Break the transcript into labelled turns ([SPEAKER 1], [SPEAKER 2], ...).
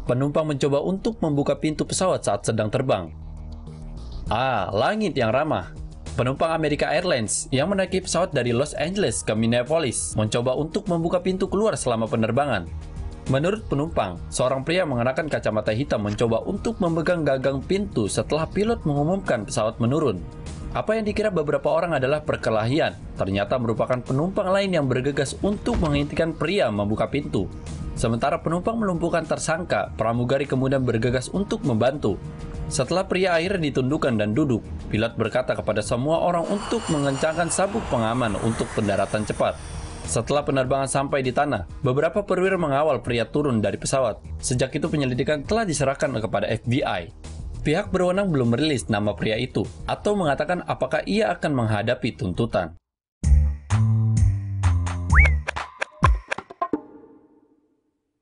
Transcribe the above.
[SPEAKER 1] Penumpang mencoba untuk membuka pintu pesawat saat sedang terbang. A. Langit yang ramah. Penumpang American Airlines yang menaiki pesawat dari Los Angeles ke Minneapolis mencoba untuk membuka pintu keluar selama penerbangan. Menurut penumpang, seorang pria mengenakan kacamata hitam mencoba untuk memegang gagang pintu setelah pilot mengumumkan pesawat menurun. Apa yang dikira beberapa orang adalah perkelahian, ternyata merupakan penumpang lain yang bergegas untuk menghentikan pria membuka pintu. Sementara penumpang melumpuhkan tersangka, pramugari kemudian bergegas untuk membantu. Setelah pria akhirnya ditundukkan dan duduk, pilot berkata kepada semua orang untuk mengencangkan sabuk pengaman untuk pendaratan cepat. Setelah penerbangan sampai di tanah, beberapa perwira mengawal pria turun dari pesawat. Sejak itu penyelidikan telah diserahkan kepada FBI. Pihak berwenang belum merilis nama pria itu atau mengatakan apakah ia akan menghadapi tuntutan.